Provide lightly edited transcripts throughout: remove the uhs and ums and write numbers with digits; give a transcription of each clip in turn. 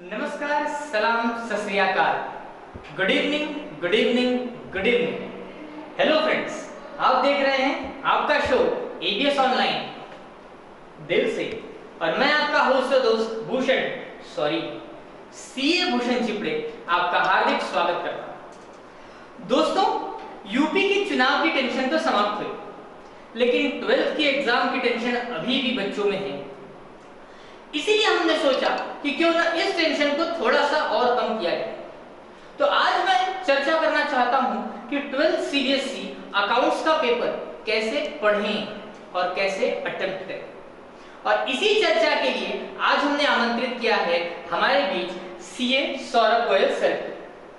नमस्कार, सलाम, सत श्री अकाल, good evening, good evening, good evening. Hello friends, आप देख रहे हैं आपका शो एबीएस ऑनलाइन दिल से, और मैं आपका होस्ट और दोस्त भूषण सीए भूषण चिपड़े आपका हार्दिक स्वागत करता हूं। दोस्तों, यूपी के चुनाव की टेंशन तो समाप्त हुई, लेकिन 12th की एग्जाम की टेंशन अभी भी बच्चों में है। इसीलिए हमने सोचा कि क्यों ना इस टेंशन को थोड़ा सा और कम किया जाए। तो आज मैं चर्चा करना चाहता हूं कि 12th सीबीएसई अकाउंट्स का पेपर कैसे पढ़ें और कैसे अटेम्प्ट करें। और इसी चर्चा के लिए आज हमने आमंत्रित किया है हमारे बीच CA Saurabh Goyal sir.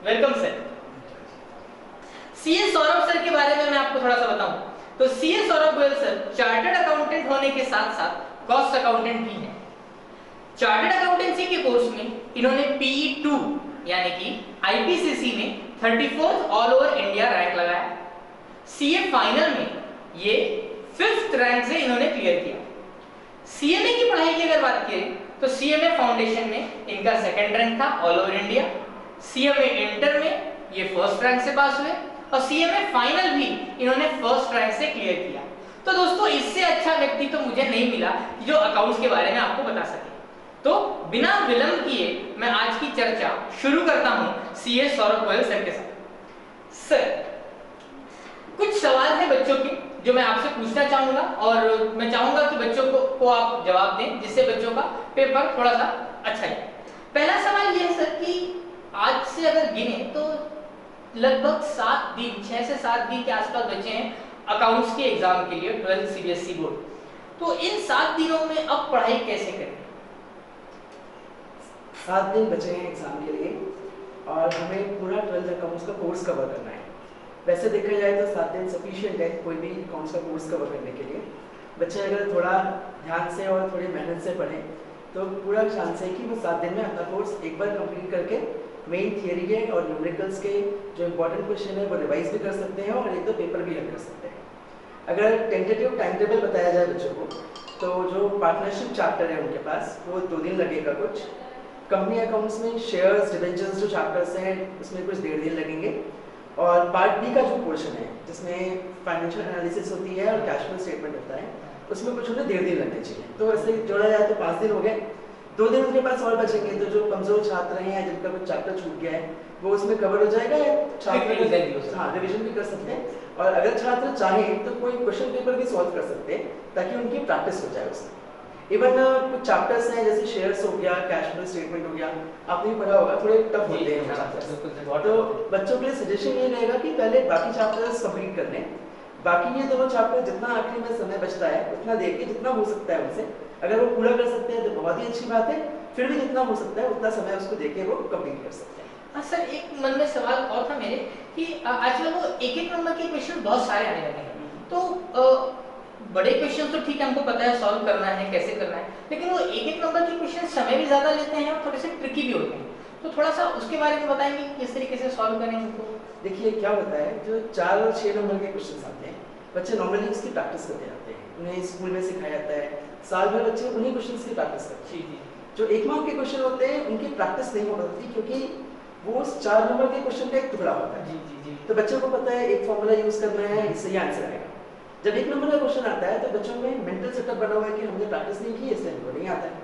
Welcome sir. CA Saurabh sir के बारे में मैं आपको थोड़ा सा बताऊं तो CA Saurabh Goyal sir chartered accountant होने के साथ साथ कॉस्ट अकाउंटेंट भी हैं। चार्टर्ड अकाउंटेंसी के कोर्स में इन्होंने PE2 यानी कि IPCC में 34th all over India rank लगाया। सीए फाइनल में ये 5th रैंक से इन्होंने क्लियर किया। सीएमए की पढ़ाई की अगर बात करें तो सीएमए फाउंडेशन में इनका 2nd रैंक था all over India. CMA inter में ये 1st रैंक से पास हुए और सीएमए फाइनल भी इन्होंने 1st रैंक से क्लियर किया। तो दोस्तों, इससे अच्छा व्यक्ति तो मुझे नहीं मिला जो अकाउंट्स के बारे में आपको बता सके। तो बिना विलंब किए मैं आज की चर्चा शुरू करता हूं सीए सौरभ गोयल सर के साथ। सर, कुछ सवाल हैं बच्चों के जो मैं आपसे पूछना चाहूंगा और मैं चाहूंगा कि बच्चों को आप जवाब दें, जिससे बच्चों का पेपर थोड़ा सा अच्छा जाए। पहला सवाल यह है सर कि आज से अगर गिने तो लगभग 7 दिन, 6 से 7 दिन के आसपास बचे हैं अकाउंट्स के एग्जाम के लिए 12th सीबीएसई बोर्ड। तो इन 7 दिनों में अब पढ़ाई कैसे करें? 7 दिन बचे हैं एग्जाम के लिए और हमें पूरा 12th अकाउंट्स का कोर्स कवर करना है। वैसे देखा जाए तो 7 दिन सफिशिएंट है कोई भी अकाउंट्स का कोर्स कवर करने के लिए। बच्चे अगर थोड़ा ध्यान से और थोड़ी मेहनत से पढ़ें तो पूरा चांस है कि वो 7 दिन में अपना कोर्स एक बार कंप्लीट करके मेन थियरी के और न्यूमेरिकल्स के जो इंपॉर्टेंट क्वेश्चन है वो रिवाइज भी कर सकते हैं और एक दो पेपर भी हल कर सकते हैं। अगर टेंटेटिव टाइम टेबल बताया जाए बच्चों को तो जो पार्टनरशिप चैप्टर है उनके पास वो 2 दिन लगेगा। कुछ कंपनी अकाउंट्स में शेयर्स डिबेंचर्स जो चैप्टर्स हैं उसमें कुछ 1.5 दिन लगेंगे। और पार्ट बी का जो पोर्शन है जिसमें फाइनेंशियल एनालिसिस होती है और कैश फ्लो स्टेटमेंट होता है उसमें कुछ उन्हें 1.5 दिन लगने चाहिए। तो ऐसे जोड़ा जाए तो 5 दिन हो गए। 2 दिन उनके पास और बचेंगे तो जो कमजोर छात्र हैं जिनका कुछ चैप्टर छूट गया है वो उसमें कवर हो जाएगा। रिविजन भी कर सकते हैं और अगर छात्र चाहें तो कोई क्वेश्चन पेपर भी सॉल्व कर सकते हैं ताकि उनकी प्रैक्टिस हो जाए उसमें। इवन कुछ चैप्टर्स हैं जैसे शेयर्स हो गया, कैश फ्लो स्टेटमेंट हो गया, आपने पढ़ा होगा, थोड़े टफ होते हैं चैप्टर्स। तो बच्चों के लिए सजेशन ये रहेगा कि पहले बाकी चैप्टर्स कंप्लीट कर लें। बाकी ये दोनों चैप्टर जितना आखिरी में समय बचता है उतना देखिए जितना हो सकता है उनसे। अगर वो पूरा कर सकते हैं तो बहुत ही अच्छी बात है, फिर भी जितना हो सकता है उतना समय उसको देके वो कंप्लीट कर सकते हैं। हाँ सर, एक मन में सवाल और था मेरे कि आजकल वो एक नंबर के क्वेश्चन बहुत सारे आने लगे हैं। तो बड़े क्वेश्चन तो ठीक है, हमको पता है सॉल्व करना है, कैसे करना है, लेकिन वो एक नंबर के क्वेश्चन समय भी ज्यादा लेते हैं और थोड़े से ट्रिकी भी होते हैं। तो थोड़ा सा उसके बारे में बताएंगे किस तरीके से सॉल्व करें उनको। देखिए क्या होता है, जो 4 और 6 नंबर के क्वेश्चन आते हैं बच्चे नॉर्मली उसकी प्रैक्टिस करते जाते हैं, उन्हें स्कूल में सिखाया जाता है, साल भर बच्चे उन्हीं क्वेश्चन की प्रैक्टिस करते हैं। जो 1 मार्क के क्वेश्चन होते हैं उनकी प्रैक्टिस नहीं हो पाती क्योंकि वो 4 नंबर के क्वेश्चन का एक टुकड़ा होता है। तो बच्चों को पता है एक फॉर्मूला यूज करना है, इससे ये आंसर आएगा। जब 1 नंबर का क्वेश्चन आता है तो बच्चों में मेंटल सेटअप बना हुआ है कि हमने प्रैक्टिस नहीं की इसलिए हमको नहीं आता है।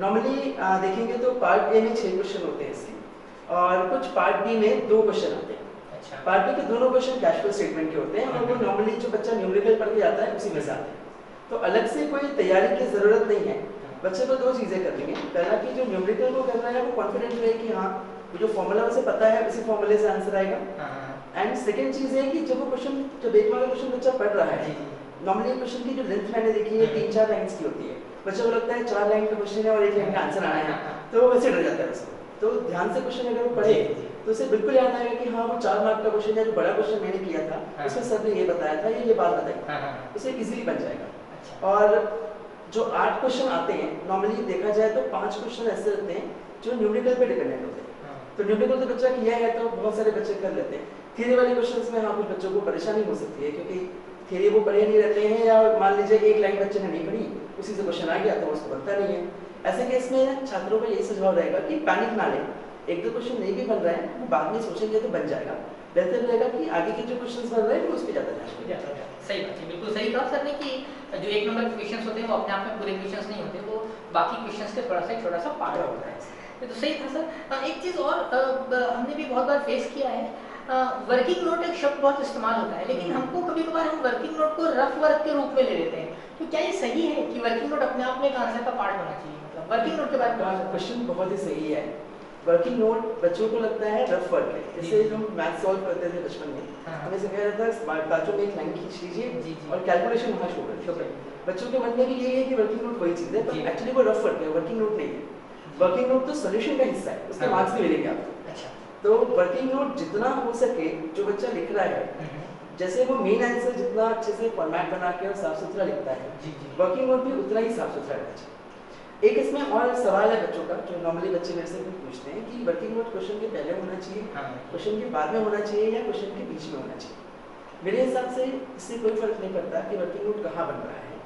नॉर्मली देखेंगे तो पार्ट ए में 6 क्वेश्चन होते हैं इसके और कुछ पार्ट बी में 2 क्वेश्चन आते हैं। अच्छा। पार्ट बी के दोनों क्वेश्चन कैश फ्लो स्टेटमेंट के होते हैं और वो नॉर्मली जो बच्चा न्यूमेरिकल पढ़ के जाता है उसी में से आते हैं। तो अलग से कोई तैयारी की जरूरत नहीं है। बच्चे को 2 चीजें करनी है। पहला कि जो न्यूमेरिकल को करना है वो कॉन्फिडेंट रहे कि हाँ जो फॉर्मूला उसे पता है उसी फॉर्मूले से आंसर आएगा। एंड सेकेंड चीज है कि जब वो क्वेश्चन जब 1 मार्क का क्वेश्चन बच्चा पढ़ रहा है, नॉर्मली क्वेश्चन की जो लेंथ मैंने देखी है 3-4 लाइंस की होती है। बच्चे को लगता है 4 लाइन का क्वेश्चन है और 1 लाइन का आंसर आना है तो वो वैसे डर जाता है उसको। तो ध्यान से क्वेश्चन अगर वो पढ़े तो उसे बिल्कुल याद आएगा कि हाँ वो 4 मार्क का क्वेश्चन है, जो बड़ा क्वेश्चन मैंने किया था उसमें सर ने ये बताया था, ये बात बताई, उसे इजीली बन जाएगा। और जो 8 क्वेश्चन आते हैं नॉर्मली देखा जाए तो 5 क्वेश्चन ऐसे रहते हैं जो न्यूमेरिकल पे डिपेंडेंट होते हैं। तो न्यूमेरिकल तो बच्चा किया है तो बहुत सारे बच्चे कर लेते हैं। थियरी वाले क्वेश्चंस में हाँ कुछ बच्चों को परेशानी हो सकती है क्योंकि थियरी वो पढ़े नहीं रहते हैं या मान लीजिए 1 लाइन बच्चे ने नहीं पढ़ी उसी से क्वेश्चन आ गया तो उसको बनता नहीं है। ऐसे केस में छात्रों का यही सुझाव रहेगा कि पैनिक ना लें, एक दो क्वेश्चन नहीं भी बन रहा है वो बाद में सोचेंगे तो बन जाएगा। बेहतर रहेगा कि आगे के जो क्वेश्चंस बन रहे हैं वो उस पर ज़्यादा ध्यान दें। सही बात है, बिल्कुल सही कहा सर ने कि जो एक नंबर के क्वेश्चंस होते हैं वो अपने आप में पूरे क्वेश्चंस नहीं होते, वो बाकी क्वेश्चंस के थोड़ा सा छोटा सा पार्ट होता है। ये तो सही था सर। एक चीज़ और हमने भी बहुत बार फेस किया है, वर्किंग नोट एक शब्द बहुत इस्तेमाल होता है, लेकिन हमको कभी कभार हम वर्किंग नोट को रफ वर्क के रूप में ले लेते हैं। तो क्या ये सही है कि वर्किंग नोट अपने आप में एक आंसर का पार्ट होना चाहिए? मतलब वर्किंग नोट के बारे में क्वेश्चन बहुत ही सही है। वर्किंग नोट बच्चों को लगता है रफ वर्क है, जैसे हम मैथ सॉल्व करते थे बचपन में, हमें सिखाया जाता है स्मार्ट बाजू में एक लाइन खींच लीजिए और कैलकुलेशन वहाँ छोड़ दीजिए। बच्चों के मन में भी यही है कि वर्किंग नोट वही चीज़ है, पर एक्चुअली वो रफ वर्क है, वर्किंग नोट नहीं है। वर्किंग नोट तो सोल्यूशन का हिस्सा है, उसके मार्क्स भी मिलेंगे आपको। तो वर्किंग नोट जितना हो सके जो बच्चा लिख रहा है, जैसे वो मेन आंसर जितना अच्छे से फॉर्मेट बना के और साफ सुथरा लिखता है, वर्किंग नोट भी उतना ही साफ सुथरा रहना चाहिए। एक इसमें और सवाल है बच्चों का, जो नॉर्मली बच्चे मेरे से भी पूछते हैं कि वर्किंग नोट क्वेश्चन के पहले होना चाहिए, क्वेश्चन के बाद में होना चाहिए या क्वेश्चन के बीच में होना चाहिए। मेरे हिसाब से इससे कोई फर्क नहीं पड़ता कि वर्किंग नोट कहाँ बन रहा है,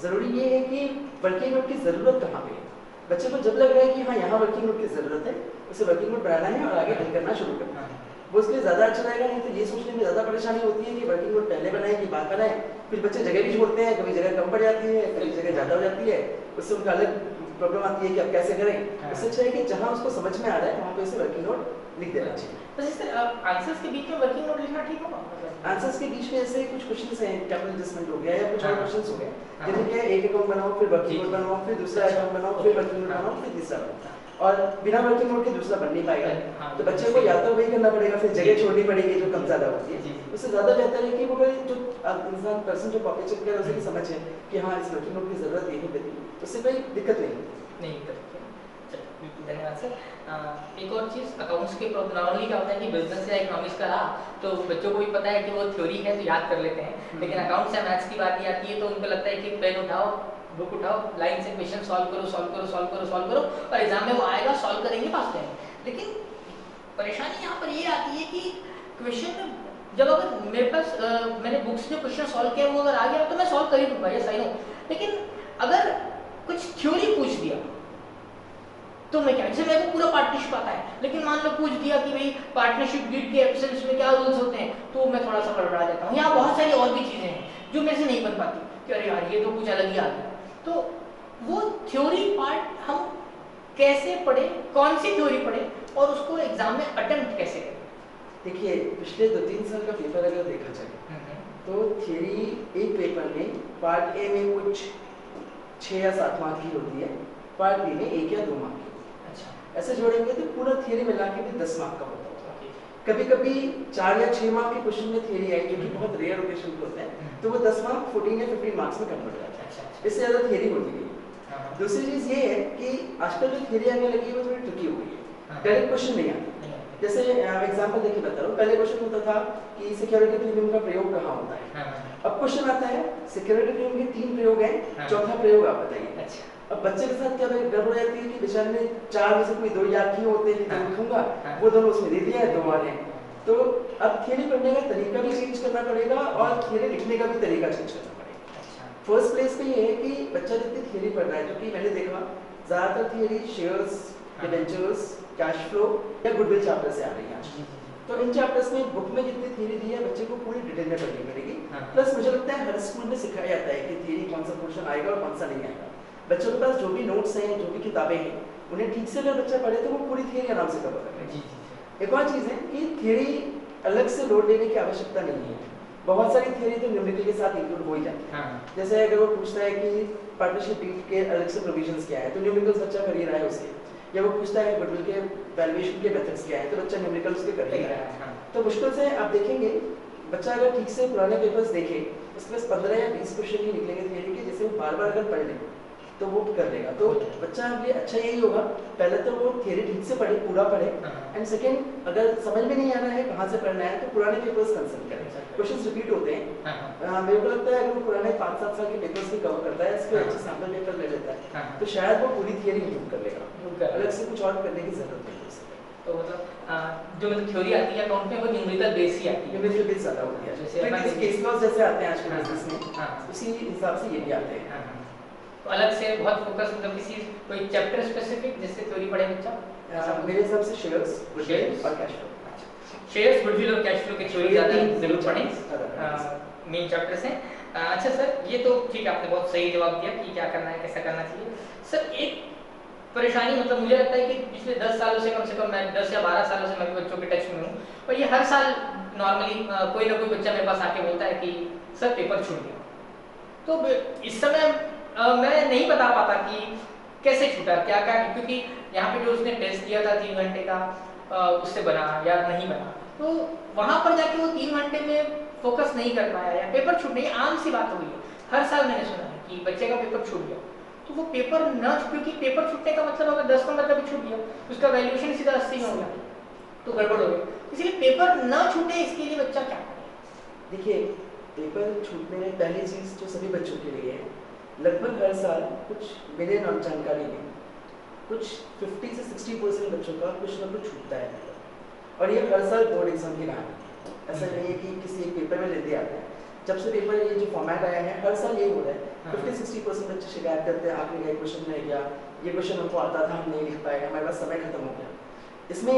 ज़रूरी ये है कि वर्किंग नोट की ज़रूरत कहाँ पे है। बच्चे को जब लग रहा है कि हाँ यहाँ वर्किंग नोट की ज़रूरत है, उसे वर्किंग नोट बनाना है और आगे हल करना शुरू करना है, वो उसके लिए ज़्यादा अच्छा रहेगा। नहीं तो ये सोचने में ज़्यादा परेशानी होती है कि वर्किंग नोट पहले बनाए कि बाद बनाए, फिर बच्चे जगह भी छोड़ते हैं, कभी जगह कम पड़ जाती है, कभी जगह ज़्यादा हो जाती है, उससे उनका अलग प्रॉब्लम आती है कि अब कैसे करें। उससे अच्छा है कि जहाँ उसको समझ में आ रहा है वहाँ पे उसे वर्किंग नोट लिख देना चाहिए। वैसे सर आंसर्स के बीच में वर्किंग नोट लिखना ठीक होगा? आंसर्स के बीच में ऐसे कुछ क्वेश्चंस हैं, कैपिटल एडजस्टमेंट हो गया या कुछ और क्वेश्चंस हो गए, जैसे कि एक अकाउंट बनाओ फिर वर्किंग नोट बनाओ फिर दूसरा अकाउंट बनाओ फिर वर्किंग नोट बनाओ फिर तीसरा बनाओ, और बिना वर्किंग नोट के दूसरा बन नहीं पाएगा। तो बच्चे को या तो वही करना पड़ेगा, फिर जगह छोड़नी पड़ेगी जो कम ज़्यादा होती है। उससे ज़्यादा बेहतर है कि वो जो इंसान पर्सन जो कॉपी चेक कर रहा है उसे भी समझ है कि हाँ इस वर्किंग नोट की ज़रूरत यही होती है, उससे कोई दिक्कत नहीं करती। धन्यवाद सर। एक और चीज़, अकाउंट्स के नॉर्मली क्या होता है कि बिजनेस या इकोनॉमिक्स का रहा तो बच्चों को भी पता है कि वो थ्योरी है तो याद कर लेते हैं, लेकिन अकाउंट्स या मैथ्स की बात आती है तो उनको लगता है कि पेन उठाओ, बुक उठाओ, लाइन से क्वेश्चन सॉल्व करो और एग्जाम में वो आएगा, सॉल्व करेंगे, पास करेंगे। लेकिन परेशानी यहाँ पर ये आती है कि क्वेश्चन जब अगर मेरे पास मैंने बुक्स में क्वेश्चन सॉल्व किया वो अगर आ गया तो मैं सॉल्व कर ही दूंगा, ये सही हो, लेकिन अगर कुछ थ्योरी पूछ दिया तो मैं क्या, जैसे मेरे को पूरा पार्टनरशिप आता है लेकिन मान लो पूछ दिया कि भाई पार्टनरशिप डीड के एब्सेंस में क्या रूल्स होते हैं, तो मैं थोड़ा सा गड़बड़ा जाता हूँ। यहाँ बहुत सारी और भी चीज़ें हैं जो मेरे से नहीं बन पाती कि अरे यार ये तो कुछ अलग ही आ गया। तो वो थ्योरी पार्ट हम कैसे पढ़े, कौन सी थ्योरी पढ़े और उसको एग्जाम में अटेम्प्ट कैसे करें? देखिए पिछले 2-3 साल का पेपर अगर देखा जाए तो थ्योरी एक पेपर में पार्ट ए में कुछ 6 या 7 मार्क की होती है, पार्ट बी में 1 या 2 मार्क की। ऐसे जोड़ेंगे तो पूरा थ्योरी मिला के भी 10 मार्क का होता है। कभी कभी 4 या 6 मार्क के क्वेश्चन में थ्योरी आई जो कि बहुत रेयर ओकेजन पे होते हैं, तो वो 10 मार्क 14 या 15 मार्क्स में कन्वर्ट हो जाता है। इससे ज़्यादा थ्योरी होती है। दूसरी चीज़ ये है कि आजकल जो थ्योरी आने लगी है वो थोड़ी ट्रिकी हो गई है, डायरेक्ट क्वेश्चन नहीं आते। जैसे एग्जाम्पल देखिए बता रहा हूँ, पहले क्वेश्चन होता था कि सिक्योरिटी प्रीमियम का प्रयोग कहाँ होता है, अब क्वेश्चन आता है सिक्योरिटी प्रीमियम के 3 प्रयोग हैं, चौथा प्रयोग आप बताइए। अब बच्चे के साथ क्या गड़बड़ रहती है कि बेचारे ने 4 में से कोई 2 याद किए होते हैं, तो लिखूंगा वो दोनों उसमें दे दिया है, 2 और हैं। तो अब थ्योरी पढ़ने का तरीका भी चेंज करना पड़ेगा और थ्योरी लिखने का भी तरीका चेंज करना पड़ेगा। फर्स्ट प्लेस पे ये है कि बच्चा जितनी थ्योरी पढ़ रहा है, जो कि मैंने देखा ज़्यादातर theory shares, debentures, cash flow या गुडविल चैप्टर से आ रही है। तो इन चैप्टर्स में बुक में जितनी थ्योरी दी है बच्चे को पूरी डिटेल में पढ़नी पड़ेगी। प्लस मुझे लगता है हर स्कूल में सिखाया जाता है कि थ्योरी कौन सा पोर्शन आएगा और कौन सा नहीं आएगा। बच्चों के पास जो भी नोट्स हैं, जो भी किताबें हैं, उन्हें ठीक से अगर बच्चा पढ़े तो वो पूरी थ्योरी आराम से कवर कर लेगा। एक और चीज़ है कि थ्योरी अलग से लोड लेने की आवश्यकता नहीं है। बहुत सारी थ्योरी तो न्यूमेरिकल के साथ इंक्लूड हो ही जाती है। जैसे अगर वो पूछता है कि पार्टनरशिप डीड के अलग से प्रोविजंस क्या है, तो न्यूमेरिकल्स बच्चा कर ही रहा है उसे। या वो पूछता है गुडविल के वैल्यूएशन के मेथड्स क्या है, तो बच्चा न्यूमेरिकल्स उसके कर ही रहा है। तो मुश्किल से आप देखेंगे बच्चा अगर ठीक से पुराने पेपर्स देखे, उसके पास 15 या 20 क्वेश्चन ही निकलेंगे थ्योरी के, जिसे वो बार-बार अगर पढ़ ले तो वो कर लेगा। तो बच्चा लिए अच्छा यही होगा, पहले तो वो थ्योरी ठीक से पढ़े, पूरा पढ़े, एंड सेकंड अगर समझ में नहीं आ रहा है कहाँ से पढ़ना है तो पुराने पेपर्स कंसल्ट करें। क्वेश्चंस रिपीट होते हैं। मेरे को लगता है अगर वो पुराने 5-7 साल के पेपर्स भी कवर करता है, इसके अच्छे सैंपल पेपर ले लेता है, तो शायद वो पूरी थ्योरी इंक्लूड कर लेगा, अलग से कुछ और करने की जरूरत नहीं है। तो मतलब जो मतलब थ्योरी आती है अकाउंट में वो न्यूमेरिकल बेस ही आती है, न्यूमेरिकल बेस ज़्यादा होती है। जैसे केस लॉस जैसे आते हैं आज के बिजनेस में, उसी हिसाब से ये भी आते हैं। तो अलग से बहुत फोकस मतलब किसी कोई चैप्टर स्पेसिफिक जिससे थ्योरी पढ़े बच्चा? मेरे हिसाब से शेयर्स और कैश फ्लो। शेयर्स, गुडविल और कैश फ्लो की थ्योरी ज़्यादा जरूर पढ़ें, मेन चैप्टर्स हैं। अच्छा सर, ये तो ठीक है, आपने बहुत सही जवाब दिया कि क्या करना है, कैसा करना चाहिए। सर एक परेशानी मतलब मुझे लगता है कि पिछले 10 सालों से कम मैं 10 या 12 सालों से मैं भी बच्चों के टच में हूँ, और ये हर साल नॉर्मली कोई ना कोई बच्चा मेरे पास आके बोलता है कि सर पेपर छूट गया। तो इस समय मैं नहीं बता पाता कि कैसे छूटा, क्या क्या, क्योंकि यहाँ पे जो उसने टेस्ट दिया था 3 घंटे का, उससे बना या नहीं बना, तो वहाँ पर जाके वो 3 घंटे में फोकस नहीं कर पाया या पेपर छूट नहीं, आम सी बात हो गई है। हर साल मैंने सुना है कि बच्चे का पेपर छूट गया, तो वो पेपर न, क्योंकि पेपर छूटने का मतलब अगर 10 नंबर का भी छूट गया, उसका वैल्यूएशन सीधा 80 में हो गया, तो गड़बड़ हो गई। इसलिए पेपर न छूटे इसके लिए बच्चा क्या करे? देखिए, पेपर छूटने में पहली चीज़ जो सभी बच्चों के लिए है, लगभग हर साल कुछ मेरे जानकारी में कुछ 50 से 60% बच्चों का कुछ ना कुछ छूटता है, और ये हर साल बोर्ड एग्जाम की कहानी है। ऐसा नहीं है कि किसी एक पेपर में लेते आते हैं, जब से पेपर ये जो फॉर्मेट आया है हर साल यही हो रहा है। 50-60% बच्चे शिकायत करते हैं, आपने ये क्वेश्चन रह गया, ये क्वेश्चन हमको आता था, हम नहीं लिख पाए, हमारे पास समय खत्म हो गया। इसमें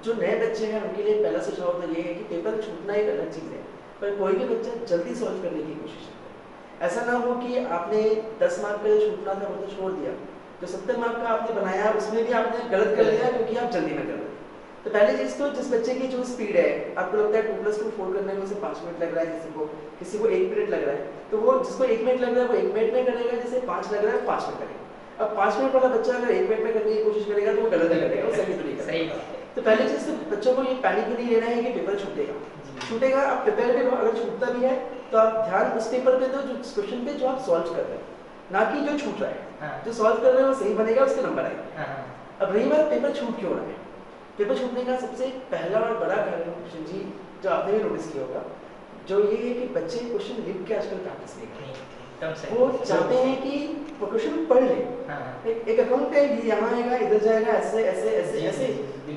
जो नए बच्चे हैं उनके लिए पहला सुझाव तो ये है कि पेपर छूटना एक अलग चीज़ है, पर कोई भी बच्चा जल्दी सॉल्व करने की कोशिश करे। ऐसा ना हो कि आपने 10 मार्क का जो छूटना था वो तो छोड़ दिया, जो 70 मार्क का आपने बनाया उसमें भी आपने गलत कर लिया क्योंकि आप जल्दी में कर रहे। तो पहली चीज़ तो जिस बच्चे की जो स्पीड है, आपको लगता है 2+2 4 करने में उसे 5 मिनट लग रहा है, किसी को 1 मिनट लग रहा है, तो वो जिसको 1 मिनट लग रहा है वो 1 मिनट में करेगा, जिसे 5 लग रहा है 5 में करेगा। अब 5 मिनट वाला बच्चा अगर 1 मिनट में करने की कोशिश करेगा तो वो गलत ही करेगा, वो सही तो नहीं करेगा। तो पहली चीज़ तो बच्चों को ये पैनिक नहीं लेना है कि पेपर छूटेगा। आप प्रिपेयर भी अगर छूटता भी है तो आप ध्यान उस पेपर पे दो, जो क्वेश्चन पे जो आप सॉल्व कर रहे हैं, ना कि जो छूट रहा है। जो सॉल्व कर रहे हैं वो सही बनेगा, उसके नंबर आएंगे। अब रही बात पेपर छूट क्यों रहा है, पेपर छूटने का सबसे पहला और बड़ा कारण कृष्ण जी जो आपने भी नोटिस किया होगा, जो ये है कि बच्चे क्वेश्चन लिख के आजकल प्रैक्टिस नहीं करते। वो चाहते हैं कि वो क्वेश्चन पढ़ ले। एक अकाउंट है, ये यहाँ आएगा, इधर जाएगा, ऐसे ऐसे ऐसे ऐसे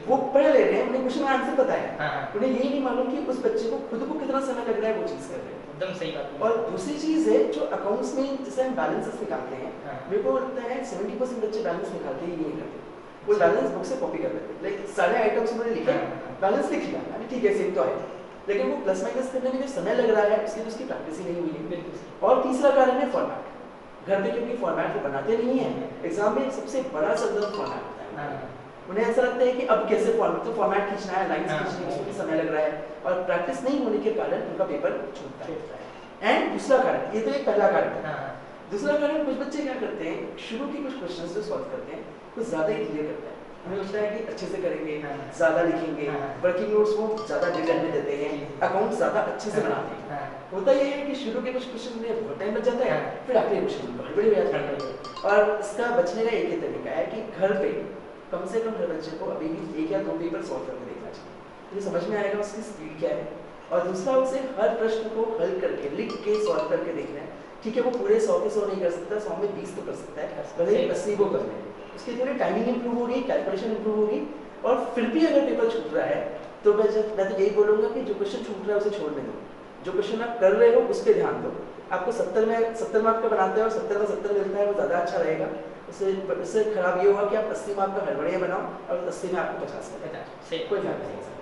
वो पढ़ ले रहे हैं, उन्हें क्वेश्चन का आंसर पता है, उन्हें ये नहीं मालूम कि उस बच्चे को खुद को कितना समय लग रहा है वो चीज़ कर रहे हैं। एकदम सही बात। और दूसरी चीज़ है जो अकाउंट्स में जैसे हम बैलेंसेस निकालते हैं, मेरे को लगता है 70% बच्चे बैलेंस निकालते ही नहीं करते, वो बैलेंस बुक से कॉपी कर लेते हैं। लाइक सारे आइटम्स उन्होंने लिखे, बैलेंस लिख लिया, अभी ठीक है सेम तो है, लेकिन वो प्लस माइनस करने में जो समय लग रहा है उसकी उसकी प्रैक्टिस ही नहीं हुई है। और तीसरा कारण है फॉर्मेट। घर पे क्योंकि फॉर्मेट वो बनाते नहीं है, एग्जाम में सबसे बड़ा संदर्भ फॉर्मेट होता है। उन्हें ऐसा लगता है कि अब कैसे फॉर्मेट खींचना है, लाइन्स खींचनी है, उसमें समय लग रहा है, और प्रैक्टिस नहीं होने के कारण उनका पेपर छूटता है। एंड दूसरा कारण, ये तो एक पहला कारण है। दूसरा कारण, कुछ बच्चे क्या करते हैं, शुरू के कुछ क्वेश्चंस जो सॉल्व करते हैं कुछ ज़्यादा ही क्लियर करते हैं, हमें लगता है कि अच्छे से करेंगे, ज़्यादा लिखेंगे, वर्किंग नोट्स को ज़्यादा डिटेल में देते हैं, अकाउंट ज़्यादा अच्छे से बनाते हैं। होता ये है कि शुरू के कुछ क्वेश्चन में बहुत टाइम लग जाता है, फिर आखिरी क्वेश्चन बड़ी हो जाती है। और इसका बचने का एक ही तरीका है कि घर पे कम से कम हर बच्चे को अभी भी 1 या 2 पेपर सॉल्व करके देखना चाहिए, मुझे समझ में आएगा उसकी स्पीड क्या है। और दूसरा, उसे हर प्रश्न को हल करके लिख के सॉल्व करके देखना है। ठीक है, वो पूरे 100 के 100 नहीं कर सकता, 100 में 20 तो कर सकता है, भले ही 80 को कर ले, उसकी थोड़ी टाइमिंग इंप्रूव होगी, कैलकुलेशन इंप्रूव होगी। और फिर भी अगर पेपर छूट रहा है तो मैं तो यही बोलूँगा कि जो क्वेश्चन छूट रहा है उसे छोड़ने दो, जो क्वेश्चन आप कर रहे हो उस पर ध्यान दो। आपको 70 मार्क का बनाते हैं और 70 में 70 मिलता है, वो ज़्यादा अच्छा रहेगा। उससे खराब ये होगा कि आप 80 मार्क का हड़बड़िया बनाओ और 80 में आपको 50 मिलेगा, कोई फायदा नहीं है।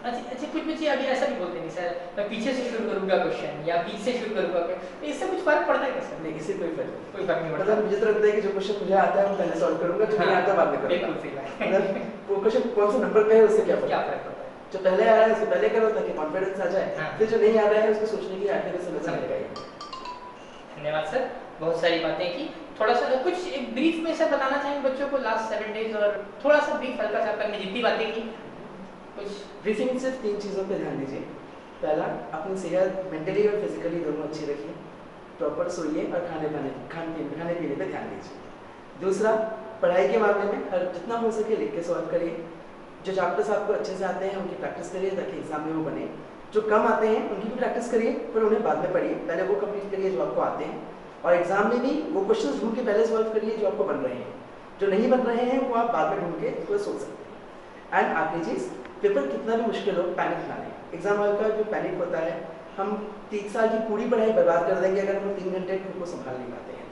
अच्छा, कुछ बच्चे अभी ऐसा भी बोलते हैं सर मैं पीछे से शुरू करूंगा क्वेश्चन या बीच से शुरू करूंगा, तो इससे कुछ फर्क पड़ता है क्या सर? नहीं, इससे कोई फर्क नहीं पड़ता। मतलब मुझे तो लगता है कि जो क्वेश्चन मुझे आता है वो पहले सॉल्व करूंगा, जो नहीं आता बाद में करूंगा। बिल्कुल सही बात। मतलब वो क्वेश्चन कौन सा नंबर पे है उससे क्या फर्क पड़ता है? जो पहले आ रहा है उसको पहले करो ताकि कॉन्फिडेंस आ जाए, फिर जो नहीं आ रहा है उसको सोचने की आखिर में समझ आएगा। धन्यवाद सर, बहुत सारी बातें की। थोड़ा सा कुछ एक ब्रीफ में सर बताना चाहेंगे बच्चों को लास्ट 7 डेज, और थोड़ा सा ब्रीफ हल्का सा करने जितनी बातें की कुछ ब्रीफिंग में सिर्फ 3 चीज़ों पे ध्यान दीजिए। पहला, अपनी सेहत मेंटली और फिजिकली दोनों अच्छी रखिए, प्रॉपर सोइए और खाने पीने पे ध्यान दीजिए। दूसरा, पढ़ाई के मामले में हर जितना हो सके लिख के सॉल्व करिए, जो चैप्टर्स आपको अच्छे से आते हैं उनकी प्रैक्टिस करिए ताकि एग्जाम में वो बने, जो कम आते हैं उनकी भी प्रैक्टिस करिए पर उन्हें बाद में पढ़िए, पहले वो कंप्लीट करिए जो आपको आते हैं, और एग्जाम में भी वो क्वेश्चंस ढूंढ के पहले सॉल्व करिए जो आपको बन रहे हैं, जो नहीं बन रहे हैं वो आप बाद में ढूंढ के उसको सोच सकते हैं। एंड आखिरी चीज़, पेपर कितना भी मुश्किल हो पैनिक ना लें। एग्जाम हॉल का जो पैनिक होता है, हम 3 साल की पूरी पढ़ाई बर्बाद कर देंगे अगर हम 3 घंटे खुद को संभाल नहीं पाते हैं।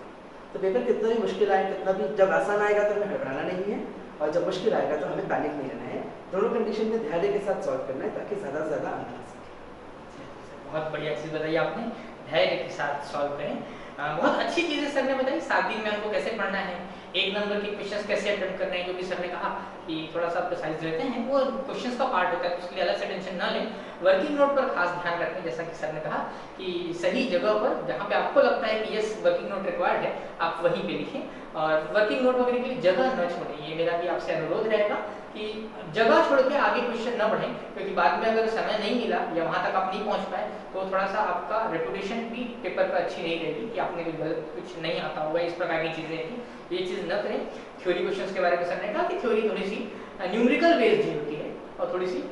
तो पेपर कितना भी मुश्किल आए, कितना भी, जब आसान आएगा तो हमें घबराना नहीं है, और जब मुश्किल आएगा तो हमें पैनिक नहीं रहना है। दोनों कंडीशन में धैर्य के साथ सॉल्व करना है ताकि ज़्यादा से ज़्यादा अंक आ सके। बहुत बढ़िया चीज़ बताई आपने, धैर्य के साथ सॉल्व करें। बहुत अच्छी चीज़ें सर ने बताई। 7 दिन में हमको कैसे पढ़ना है, 1 नंबर के क्वेश्चंस कैसे अटेम्प्ट करने हैं, जो भी सर ने कहा कि थोड़ा सा प्रिसाइज रहते हैं, वो क्वेश्चंस का पार्ट होता है, तो उसके लिए अलग से टेंशन ना लें। वर्किंग नोट पर खास ध्यान रखें, जैसा कि सर ने कहा कि सही जगह पर जहाँ पे आपको लगता है कि यस वर्किंग नोट रिक्वायर्ड है, आप वहीं पे लिखें, और वर्किंग नोट वगैरह के लिए जगह न छोड़ें। ये मेरा भी आपसे अनुरोध रहेगा कि जगह छोड़ के आगे क्वेश्चन न बढ़ें, क्योंकि बाद में अगर समय नहीं मिला या वहाँ तक आप नहीं पहुँच पाए तो थोड़ा सा आपका रेपुटेशन भी पेपर पर अच्छी नहीं रहेगी कि आपने कोई गलत कुछ नहीं आता होगा, इस प्रकार की चीज़ें थी। ये चीज़ न करें। थ्योरी क्वेश्चंस के बारे में सर ने कहा कि थ्योरी थोड़ी सी न्यूमेरिकल बेस्ड ही होती है और थोड़ी सी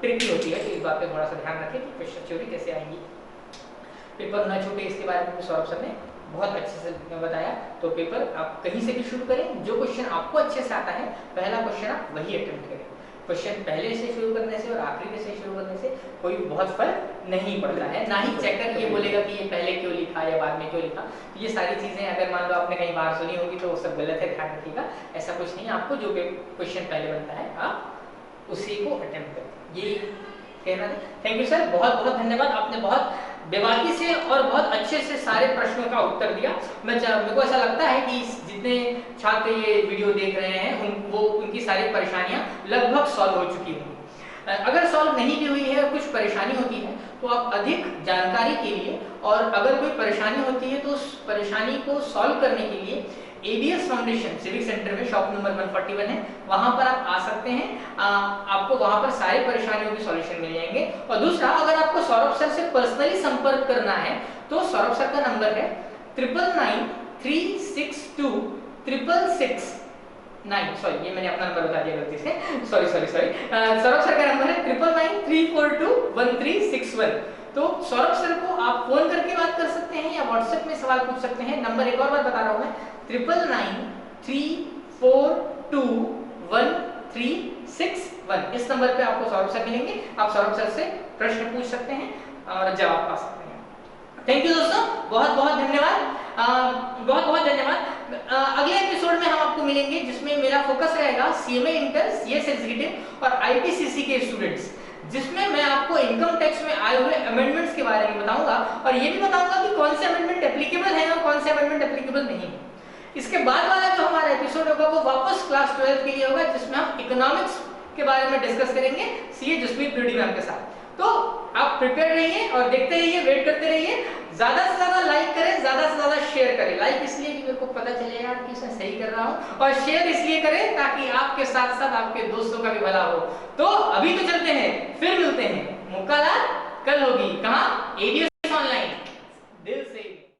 ट्रिकी होती है, तो इस बात पे थोड़ा सा ध्यान रखें कि क्वेश्चन थ्योरी कैसे आएंगी, पेपर न छूटे, इसके बारे में सौरभ सर ने बहुत अच्छे से बताया। तो पेपर आप कहीं से भी शुरू करें, जो क्वेश्चन आपको अच्छे से आता है पहला क्वेश्चन आप वही अटेम्प्ट करें। क्वेश्चन पहले से शुरू करने से और आखिरी से शुरू करने से कोई बहुत फर्क नहीं पड़ता है। ना ही चेकर ये बोलेगा कि ये पहले क्यों लिखा या बाद में क्यों लिखा। ये सारी चीज़ें अगर मान लो आपने कहीं बार सुनी होगी तो वो सब गलत है, ध्यान रखिएगा। ऐसा कुछ नहीं, आपको जो क्वेश्चन पहले बनता है आप उसी को अटेम्प्ट करें, ये कहना है। थैंक यू सर, बहुत बहुत धन्यवाद। आपने बहुत बेबाकी से और बहुत अच्छे से सारे प्रश्नों का उत्तर दिया। मेरे को ऐसा लगता है कि जितने छात्र ये वीडियो देख रहे हैं उनकी सारी परेशानियां लगभग सॉल्व हो चुकी होंगी। अगर सॉल्व नहीं भी हुई है, कुछ परेशानी होती है, तो आप अधिक जानकारी के लिए और अगर कोई परेशानी होती है तो उस परेशानी को सॉल्व करने के लिए ABS फाउंडेशन सिविक सेंटर में शॉप नंबर 141 है, वहां पर आप आ सकते हैं। आपको वहां पर सारी परेशानियों के सॉल्यूशन मिल जाएंगे। और दूसरा, अगर आपको सौरभ सर से पर्सनली संपर्क करना है तो सौरभ सर का नंबर है 9993626669। सॉरी, ये मैंने अपना नंबर बता दिया गलती से, सॉरी। सौरभ सर का नंबर है 9993421361। तो सौरभ सर को आप फोन करके बात कर सकते हैं या व्हाट्सएप में सवाल पूछ सकते हैं। नंबर एक और बार बता रहा हूं मैं, 9993421361। इस नंबर पे आपको सौरभ सर मिलेंगे। आप सौरभ सर से प्रश्न पूछ सकते हैं और जवाब पा सकते हैं। थैंक यू दोस्तों, बहुत बहुत धन्यवाद। बहुत बहुत धन्यवाद। अगले एपिसोड में हम आपको मिलेंगे जिसमें मेरा फोकस रहेगा CMA इंटर, CS एग्जीक्यूटिव और IPCC के स्टूडेंट्स, जिसमें मैं आपको इनकम टैक्स में आए हुए अमेंडमेंट्स के बारे में बताऊंगा और ये भी बताऊंगा कि कौन से अमेंडमेंट एप्लीकेबल है और कौन से अमेंडमेंट एप्लीकेबल नहीं है। इसके बाद वाला जो हमारा एपिसोड होगा वो वापस क्लास 12 के लिए होगा, जिसमें हम इकोनॉमिक्स के बारे में डिस्कस करेंगे CA जसप्रीत ब्यूटी मैम के साथ। तो आप प्रिपेयर रहिए और देखते रहिए, वेट करते रहिए। ज्यादा से ज्यादा लाइक करें, ज्यादा से ज्यादा शेयर करें। लाइक इसलिए कि मेरे को पता चलेगा कि मैं सही कर रहा हूं, और शेयर इसलिए करें ताकि आपके साथ साथ आपके दोस्तों का भी भला हो। तो अभी तो चलते हैं, फिर मिलते हैं। मुक्कालात कल होगी, कहां? ABO